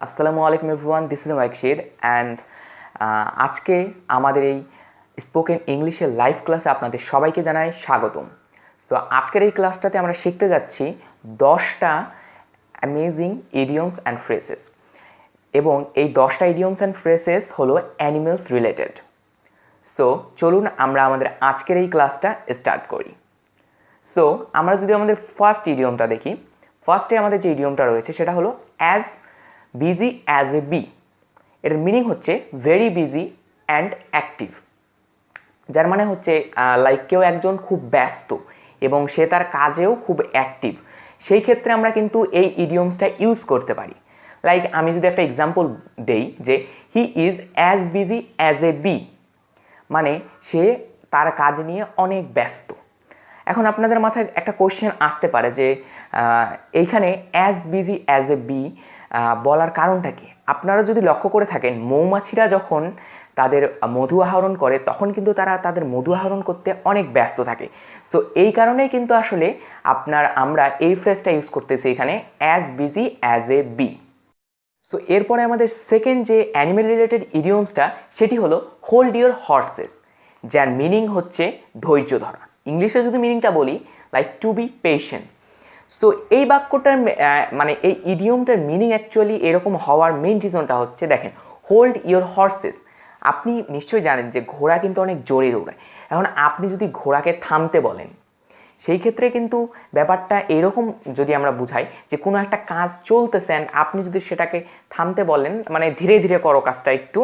আসসালামু আলাইকুম everyone, this is মাইকশিদ and আজকে আমাদের এই স্পোকেন ইংলিশের লাইভ ক্লাসে আপনাদের সবাইকে জানাই স্বাগতম। সো আজকের এই ক্লাসটাতে আমরা শিখতে যাচ্ছি 10টা অ্যামেজিং ইডিয়মস অ্যান্ড ফ্রেসেস, এবং এই 10টা ইডিয়মস অ্যান্ড ফ্রেসেস হলো অ্যানিমেলস রিলেটেড। সো চলুন আমরা আমাদের আজকের এই ক্লাসটা স্টার্ট করি। সো আমরা যদি আমাদের ফার্স্ট ইডিয়মটা দেখি, ফার্স্টে আমাদের যে ইডিয়মটা রয়েছে সেটা হলো as busy as a bee. এটার মিনিং হচ্ছে ভেরি বিজি অ্যান্ড অ্যাক্টিভ, যার মানে হচ্ছে লাইক কেউ একজন খুব ব্যস্ত এবং সে তার কাজেও খুব অ্যাক্টিভ। সেই ক্ষেত্রে আমরা কিন্তু এই ইডিয়মসটা ইউজ করতে পারি। লাইক আমি যদি একটা এক্সাম্পল দেই যে he is as busy as a bee, মানে সে তার কাজ নিয়ে অনেক ব্যস্ত। এখন আপনাদের মাথায় একটা কোশ্চেন আসতে পারে যে এইখানে as busy as a bee বলার কারণটা কি। আপনারা যদি লক্ষ্য করে থাকেন, মৌমাছিরা যখন তাদের মধু আহরণ করে তখন কিন্তু তারা তাদের মধু আহরণ করতে অনেক ব্যস্ত থাকে। সো এই কারণেই কিন্তু আসলে আমরা এই ফ্রেজটা ইউজ করতেছি এখানে, as busy as a bee. So এরপরে আমাদের সেকেন্ড যে অ্যানিমেল রিলেটেড ইডিয়মসটা সেটি হলো হোল্ড ইওর হর্সেস, যার মিনিং হচ্ছে ধৈর্য ধরা। ইংলিশে যদি মিনিংটা বলি, like to be patient. So এই বাক্যটার মানে এই ইডিয়মটার মিনিং অ্যাকচুয়ালি এরকম হওয়ার মেইন রিজনটা হচ্ছে, দেখেন, হোল্ড ইওর হর্সেস। আপনি নিশ্চয়ই জানেন যে ঘোড়া কিন্তু অনেক জোরে দৌড়ায়। এখন আপনি যদি ঘোড়াকে থামতে বলেন, সেই ক্ষেত্রে কিন্তু ব্যাপারটা এরকম যদি আমরা বুঝাই যে কোনো একটা কাজ চলতেছে অ্যান্ড আপনি যদি সেটাকে থামতে বলেন, মানে ধীরে ধীরে করো কাজটা একটু,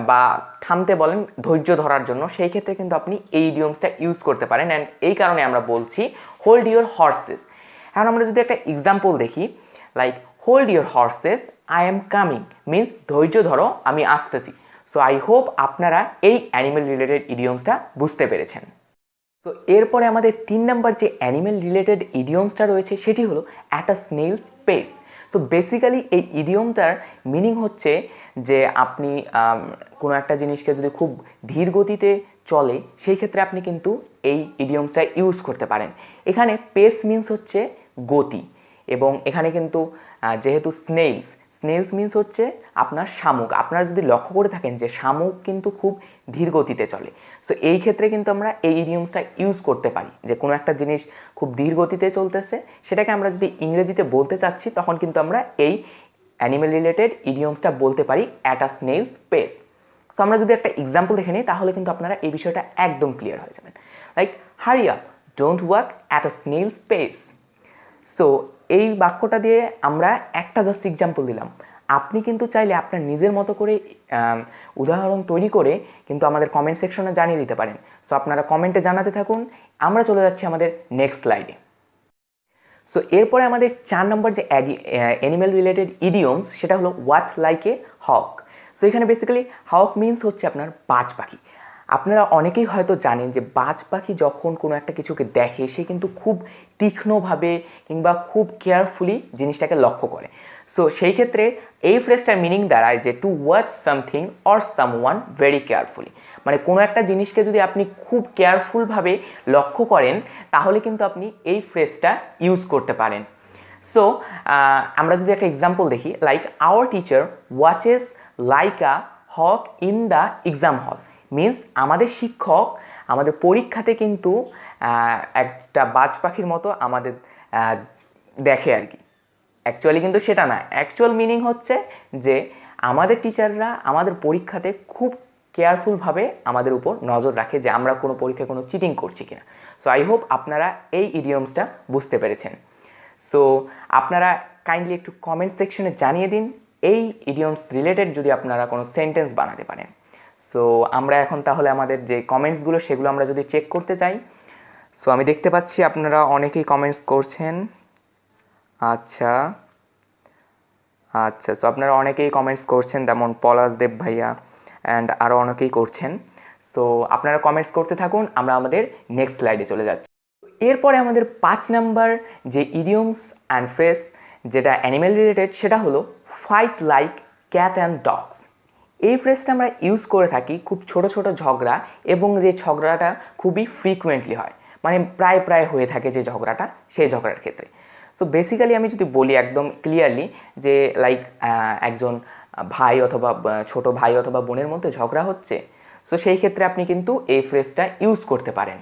বা থামতে বলেন ধৈর্য ধরার জন্য, সেই ক্ষেত্রে কিন্তু আপনি এই ইডিয়মসটা ইউজ করতে পারেন। অ্যান্ড এই কারণে আমরা বলছি হোল্ড ইওর হর্সেস। এখন আমরা যদি একটা এক্সাম্পল দেখি, like hold your horse's, I am coming means ধৈর্য ধরো, আমি আসতেছি। সো আই হোপ আপনারা এই অ্যানিমেল রিলেটেড ইডিয়মসটা বুঝতে পেরেছেন। সো এরপরে আমাদের 3 নাম্বার যে অ্যানিমেল রিলেটেড ইডিয়মসটা রয়েছে সেটি হলো at a snails pace. So basically এই ইডিয়মটার মিনিং হচ্ছে যে আপনি কোনো একটা জিনিসকে যদি খুব ধীর গতিতে চলে, সেই ক্ষেত্রে আপনি কিন্তু এই ইডিয়মসটা ইউজ করতে পারেন। এখানে পেস মিন্স হচ্ছে গতি, এবং এখানে কিন্তু যেহেতু স্নেলস মিন্স হচ্ছে আপনার শামুক। আপনারা যদি লক্ষ্য করে থাকেন যে শামুক কিন্তু খুব ধীর গতিতে চলে। সো এই ক্ষেত্রে কিন্তু আমরা এই ইডিয়মসটা ইউজ করতে পারি যে কোনো একটা জিনিস খুব ধীর গতিতে চলতেছে, সেটাকে আমরা যদি ইংরেজিতে বলতে চাচ্ছি তখন কিন্তু আমরা এই অ্যানিমেল রিলেটেড ইডিয়মসটা বলতে পারি at a snails pace. So আমরা যদি একটা এক্সাম্পল দেখে নিই তাহলে কিন্তু আপনারা এই বিষয়টা একদম ক্লিয়ার হয়ে যাবেন। Like hurry up, don't walk at a snails pace. So এই বাক্যটা দিয়ে আমরা একটা জাস্ট এক্সাম্পল দিলাম। আপনি কিন্তু চাইলে আপনার নিজের মতো করে উদাহরণ তৈরি করে কিন্তু আমাদের কমেন্ট সেকশনে জানিয়ে দিতে পারেন। সো আপনারা কমেন্টে জানাতে থাকুন। আমরা চলে যাচ্ছি আমাদের নেক্সট স্লাইডে। সো এরপরে আমাদের 4 নম্বর যে অ্যানিমেল রিলেটেড ইডিয়মস সেটা হলো watch like a hawk. So এখানে বেসিক্যালি হক মিন্স হচ্ছে আপনার বাজ পাখি। আপনারা অনেকেই হয়তো জানেন যে বাজ পাখি যখন কোনো একটা কিছুকে দেখে সে কিন্তু খুব তীক্ষ্ণভাবে কিংবা খুব কেয়ারফুলি জিনিসটাকে লক্ষ্য করে। সো সেই ক্ষেত্রে এই ফ্রেজটার মিনিং দাঁড়ায় যে to watch something or someone very carefully, মানে কোনো একটা জিনিসকে যদি আপনি খুব কেয়ারফুলভাবে লক্ষ্য করেন তাহলে কিন্তু আপনি এই ফ্রেজটা ইউজ করতে পারেন। সো আমরা যদি একটা এক্সাম্পল দেখি, like our teacher watches like a hawk in the exam hall means আমাদের শিক্ষক আমাদের পরীক্ষাতে কিন্তু একটা বাজ পাখির মতো আমাদের দেখে আর কি। অ্যাকচুয়ালি কিন্তু সেটা না, অ্যাকচুয়াল মিনিং হচ্ছে যে আমাদের টিচাররা আমাদের পরীক্ষাতে খুব কেয়ারফুলভাবে আমাদের উপর নজর রাখে যে আমরা কোনো পরীক্ষায় কোনো চিটিং করছি কিনা। সো আই হোপ আপনারা এই ইডিয়মসটা বুঝতে পেরেছেন। সো আপনারা কাইন্ডলি একটু কমেন্ট সেকশনে জানিয়ে দিন এই ইডিয়মস রিলেটেড যদি আপনারা কোনো সেন্টেন্স বানাতে পারেন। সো আমরা এখন তাহলে আমাদের যে কমেন্টসগুলো সেগুলো আমরা যদি চেক করতে চাই। সো আমি দেখতে পাচ্ছি আপনারা অনেকেই কমেন্টস করছেন। আচ্ছা, সো আপনারা অনেকেই কমেন্টস করছেন, যেমন পলাশ দেব ভাইয়া অ্যান্ড আরও অনেকেই করছেন। সো আপনারা কমেন্টস করতে থাকুন, আমরা আমাদের নেক্সট স্লাইডে চলে যাচ্ছি। এরপরে আমাদের 5 নাম্বার যে ইডিয়মস অ্যান্ড ফ্রেজ যেটা অ্যানিমেল রিলেটেড সেটা হলো fight like cat and dogs. এই ফ্রেজটা আমরা ইউজ করে থাকি খুব ছোট ছোট ঝগড়া, এবং যে ঝগড়াটা খুবই ফ্রিকুয়েন্টলি হয়, মানে প্রায় হয়ে থাকে যে ঝগড়াটা, সেই ঝগড়ার ক্ষেত্রে। সো বেসিক্যালি আমি যদি বলি একদম ক্লিয়ারলি যে লাইক একজন ভাই অথবা ছোট ভাই অথবা বোনের মধ্যে ঝগড়া হচ্ছে, সো সেই ক্ষেত্রে আপনি কিন্তু এই ফ্রেজটা ইউজ করতে পারেন।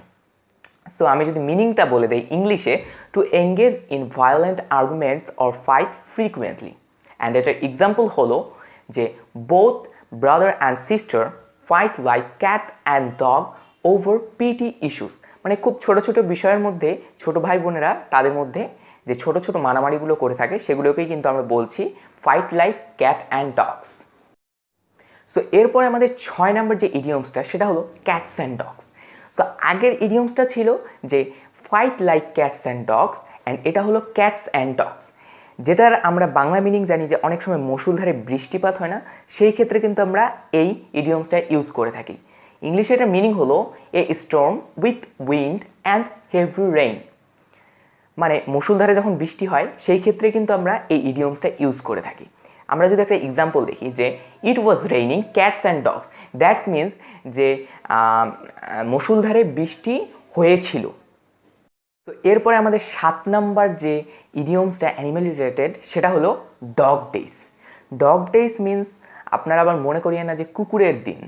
সো আমি যদি মিনিংটা বলে দিই ইংলিশে, to engage in violent arguments or fight frequently. And এটার এক্সাম্পল হলো যে both brother and sister fight like cat and dog over petty issues. মানে খুব ছোট ছোট বিষয়ের মধ্যে ছোট ভাই বোনেরা তাদের মধ্যে যে ছোট ছোট মারামারিগুলো করে থাকে সেগুলোকেই কিন্তু আমরা বলছি fight like cat and dogs. So এরপরে আমাদের 6 নম্বর যে ইডিয়মসটা সেটা হলো ক্যাটস অ্যান্ড ডগস। সো আগের ইডিয়মসটা ছিল যে fight like cats and dogs, and এটা হলো ক্যাটস অ্যান্ড ডগস, যেটার আমরা বাংলা মিনিং জানি যে অনেক সময় মুষলধারে বৃষ্টিপাত হয় না, সেই ক্ষেত্রে কিন্তু আমরা এই ইডিয়মসটা ইউজ করে থাকি। ইংলিশে এটার মিনিং হলো এ Sturm with wind and heavy rain. মানে মুষলধারে যখন বৃষ্টি হয় সেই ক্ষেত্রে কিন্তু আমরা এই ইডিয়মসটা ইউজ করে থাকি। আমরা যদি একটা এক্সাম্পল দেখি যে it was raining cats and dogs, that means যে মুষলধারে বৃষ্টি হয়েছিল। তো এরপরে আমাদের 7 নাম্বার যে ইডিয়মসটা অ্যানিম্যাল রিলেটেড সেটা হলো dog days. Dog days means আপনারা আবার মনে করিয়ে না যে কুকুরের দিন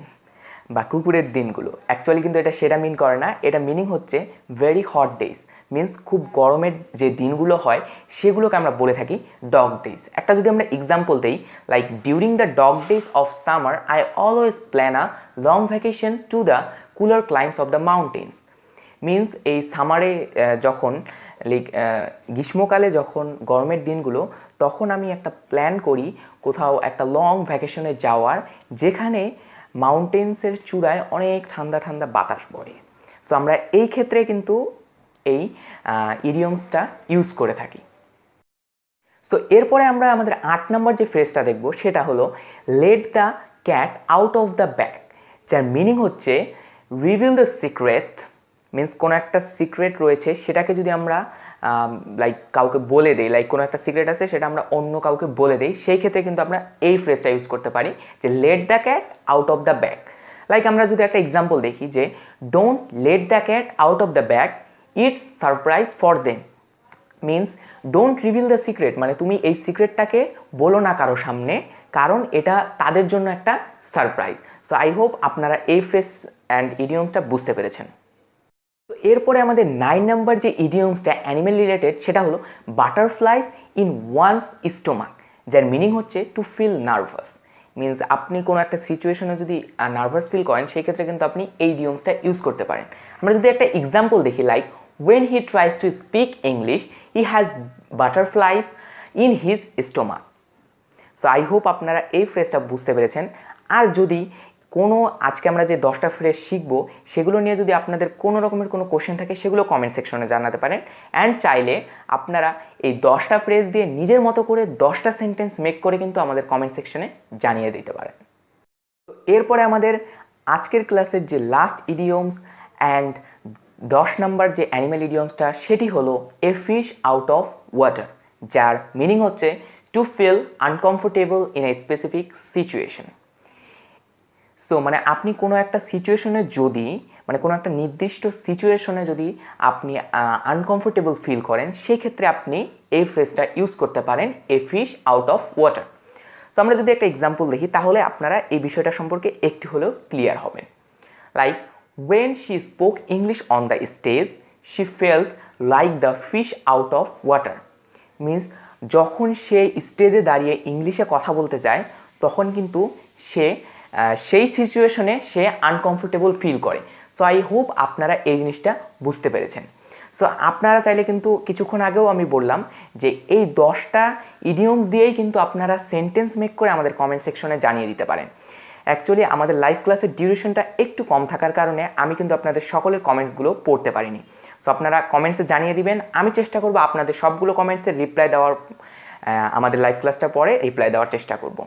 বা কুকুরের দিনগুলো, অ্যাকচুয়ালি কিন্তু এটা সেটা মিন করে না। এটা মিনিং হচ্ছে ভেরি হট ডেজ, মিনস খুব গরমের যে দিনগুলো হয় সেগুলোকে আমরা বলে থাকি ডগ ডেজ। একটা যদি আমরা এক্সাম্পল দিই, like during the dog days of summer I always plan a long vacation to the cooler ক্লাইম্বস of the mountains. Means এই সামারে যখন লাইক গ্রীষ্মকালে যখন গরমের দিনগুলো, তখন আমি একটা প্ল্যান করি কোথাও একটা লং ভ্যাকেশনে যাওয়ার, যেখানে মাউন্টেন্সের চূড়ায় অনেক ঠান্ডা ঠান্ডা বাতাস বয়। সো আমরা এই ক্ষেত্রে কিন্তু এই ইডিয়মসটা ইউজ করে থাকি। সো এরপরে আমরা আমাদের 8 নম্বর যে ফ্রেজটা দেখব সেটা হলো let the cat out of the bag, যার মিনিং হচ্ছে রিভিল দ্য সিক্রেট। মিনস কোনো একটা সিক্রেট রয়েছে সেটাকে যদি আমরা লাইক কাউকে বলে দিই, লাইক কোনো একটা সিক্রেট আছে সেটা আমরা অন্য কাউকে বলে দিই, সেই ক্ষেত্রে কিন্তু আমরা এই ফ্রেজটা ইউজ করতে পারি যে let the cat out of the bag. Like আমরা যদি একটা এক্সাম্পল দেখি যে don't let the cat out of the bag, it's surprise for them. Means don't reveal the secret, মানে তুমি এই সিক্রেটটাকে বলো না কারো সামনে, কারণ এটা তাদের জন্য একটা সারপ্রাইজ। সো আই হোপ আপনারা এই ফ্রেজ অ্যান্ড ইডিয়মসটা বুঝতে পেরেছেন। তো এরপরে আমাদের 9 নাম্বার যে ইডিয়মসটা অ্যানিমেল রিলেটেড সেটা হলো বাটারফ্লাইজ ইন ওয়ানস স্টোমাক, যার মিনিং হচ্ছে টু ফিল নার্ভাস। মিনস আপনি কোনো একটা সিচুয়েশনে যদি নার্ভাস ফিল করেন সেই ক্ষেত্রে কিন্তু আপনি এই ইডিয়মসটা ইউজ করতে পারেন। আমরা যদি একটা এক্সাম্পল দেখি, like when he tries to speak English he has butterflies in his stomach. So I hope আপনারা এই ফ্রেজটা বুঝতে পেরেছেন। আর যদি কোনো আজকে আমরা যে 10টা ফ্রেজ শিখবো সেগুলো নিয়ে যদি আপনাদের কোনো রকমের কোনো কোশ্চেন থাকে সেগুলো কমেন্ট সেকশনে জানাতে পারেন, অ্যান্ড চাইলে আপনারা এই 10টা ফ্রেজ দিয়ে নিজের মতো করে 10টা সেন্টেন্স মেক করে কিন্তু আমাদের কমেন্ট সেকশনে জানিয়ে দিতে পারেন। তো এরপরে আমাদের আজকের ক্লাসের যে লাস্ট ইডিয়মস অ্যান্ড 10 নাম্বার যে অ্যানিম্যাল ইডিয়মসটা সেটি হলো a fish out of water, যার মিনিং হচ্ছে to feel uncomfortable in a specific situation. So মানে আপনি কোনো একটা সিচুয়েশনে যদি মানে কোনো একটা নির্দিষ্ট সিচুয়েশনে যদি আপনি আনকমফোর্টেবল ফিল করেন সেই ক্ষেত্রে আপনি এই ফ্রেজটা ইউজ করতে পারেন এ fish out of water. So আমরা যদি একটা এক্সাম্পল দেখি তাহলে আপনারা এই বিষয়টা সম্পর্কে একটু হলেও ক্লিয়ার হবেন। Like when she spoke English on the stage she felt like the fish out of water. Means যখন সে স্টেজে দাঁড়িয়ে ইংলিশে কথা বলতে যায় তখন কিন্তু সে সেই সিচুয়েশনে সে আনকমফোর্টেবল ফিল করে। সো আই হোপ আপনারা এই জিনিসটা বুঝতে পেরেছেন। সো আপনারা চাইলে কিন্তু কিছুক্ষণ আগেও আমি বললাম যে এই 10টা ইডিয়মস দিয়েই কিন্তু আপনারা সেন্টেন্স মেক করে আমাদের কমেন্ট সেকশনে জানিয়ে দিতে পারেন। অ্যাকচুয়ালি আমাদের লাইভ ক্লাসের ডিউরেশনটা একটু কম থাকার কারণে আমি কিন্তু আপনাদের সকলের কমেন্টসগুলো পড়তে পারিনি। সো আপনারা কমেন্টসে জানিয়ে দিবেন, আমি চেষ্টা করব আপনাদের সবগুলো কমেন্টসের রিপ্লাই দেওয়ার, আমাদের লাইভ ক্লাসটা পরে রিপ্লাই দেওয়ার চেষ্টা করব।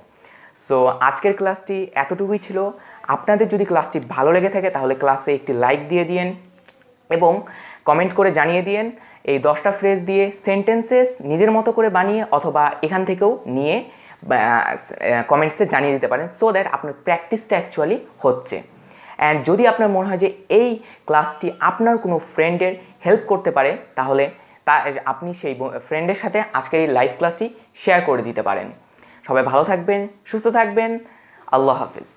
সো আজকের ক্লাসটি এতটুকুই ছিল। আপনাদের যদি ক্লাসটি ভালো লেগে থাকে তাহলে ক্লাসে একটি লাইক দিয়ে দিন এবং কমেন্ট করে জানিয়ে দিন এই 10টা ফ্রেজ দিয়ে সেন্টেন্সেস নিজের মতো করে বানিয়ে অথবা এখান থেকেও নিয়ে কমেন্টসে জানিয়ে দিতে পারেন, সো দ্যাট আপনার প্র্যাকটিসটা অ্যাকচুয়ালি হচ্ছে। অ্যান্ড যদি আপনার মনে হয় যে এই ক্লাসটি আপনার কোনো ফ্রেন্ডের হেল্প করতে পারে তাহলে তা আপনি সেই ফ্রেন্ডের সাথে আজকের এই লাইভ ক্লাসটি শেয়ার করে দিতে পারেন। সবাই ভালো থাকবেন, সুস্থ থাকবেন। আল্লাহ হাফিজ।